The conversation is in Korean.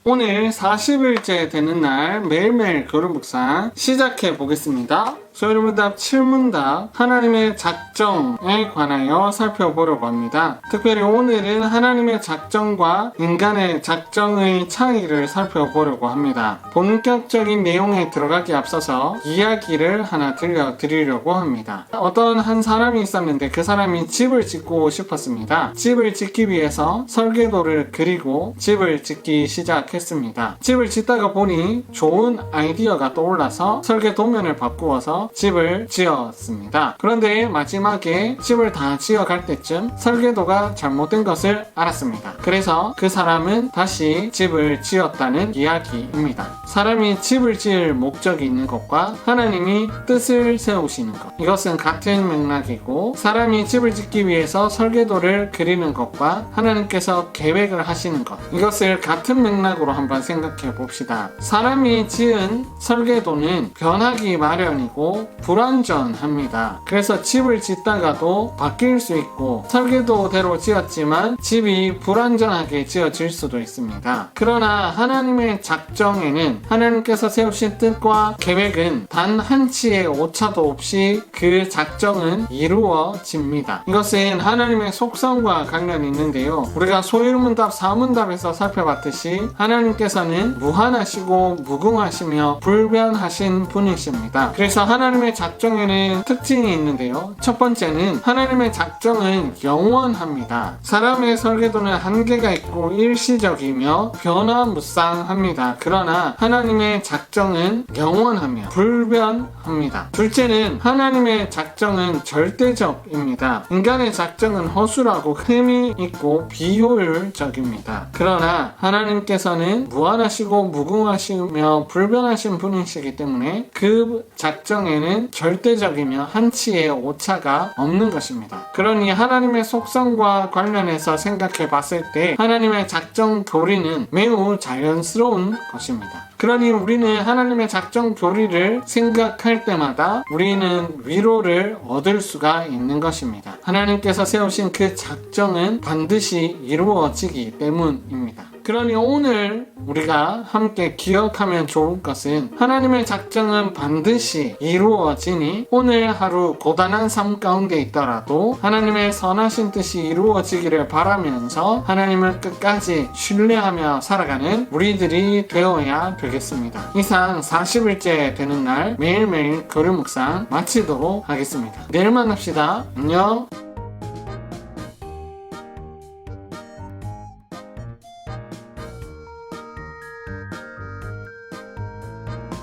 오늘 40일째 되는 날 매일매일 교리 묵상 시작해 보겠습니다. 소율문답 7문답 하나님의 작정에 관하여 살펴보려고 합니다. 특별히 오늘은 하나님의 작정과 인간의 작정의 차이를 살펴보려고 합니다. 본격적인 내용에 들어가기 앞서서 이야기를 하나 들려드리려고 합니다. 어떤 한 사람이 있었는데 그 사람이 집을 짓고 싶었습니다. 집을 짓기 위해서 설계도를 그리고 집을 짓기 시작했습니다. 집을 짓다가 보니 좋은 아이디어가 떠올라서 설계 도면을 바꾸어서 집을 지었습니다. 그런데 마지막에 집을 다 지어갈 때쯤 설계도가 잘못된 것을 알았습니다. 그래서 그 사람은 다시 집을 지었다는 이야기입니다. 사람이 집을 지을 목적이 있는 것과 하나님이 뜻을 세우시는 것, 이것은 같은 맥락이고, 사람이 집을 짓기 위해서 설계도를 그리는 것과 하나님께서 계획을 하시는 것, 이것을 같은 맥락으로 한번 생각해 봅시다. 사람이 지은 설계도는 변하기 마련이고 불완전합니다. 그래서 집을 짓다가도 바뀔 수 있고, 설계도대로 지었지만 집이 불완전하게 지어질 수도 있습니다. 그러나 하나님의 작정에는, 하나님께서 세우신 뜻과 계획은 단 한치의 오차도 없이 그 작정은 이루어집니다. 이것은 하나님의 속성과 관련이 있는데요, 우리가 소율문답 4문답에서 살펴봤듯이 하나님께서는 무한하시고 무궁하시며 불변하신 분이십니다. 그래서 하나님의 작정에는 특징이 있는데요, 첫 번째는 하나님의 작정은 영원합니다. 사람의 설계도는 한계가 있고 일시적이며 변화무쌍합니다. 그러나 하나님의 작정은 영원하며 불변합니다. 둘째는 하나님의 작정은 절대적입니다. 인간의 작정은 허술하고 흠이 있고 비효율적입니다. 그러나 하나님께서는 무한하시고 무궁하시며 불변하신 분이시기 때문에 그 작정에는 절대적이며 한치의 오차가 없는 것입니다. 그러니 하나님의 속성과 관련해서 생각해 봤을 때 하나님의 작정 교리는 매우 자연스러운 것입니다. 그러니 우리는 하나님의 작정 교리를 생각할 때마다 우리는 위로를 얻을 수가 있는 것입니다. 하나님께서 세우신 그 작정은 반드시 이루어지기 때문입니다. 그러니 오늘 우리가 함께 기억하면 좋을 것은, 하나님의 작정은 반드시 이루어지니 오늘 하루 고단한 삶 가운데 있더라도 하나님의 선하신 뜻이 이루어지기를 바라면서 하나님을 끝까지 신뢰하며 살아가는 우리들이 되어야 되겠습니다. 이상 40일째 되는 날 매일매일 교리 묵상 마치도록 하겠습니다. 내일 만납시다. 안녕.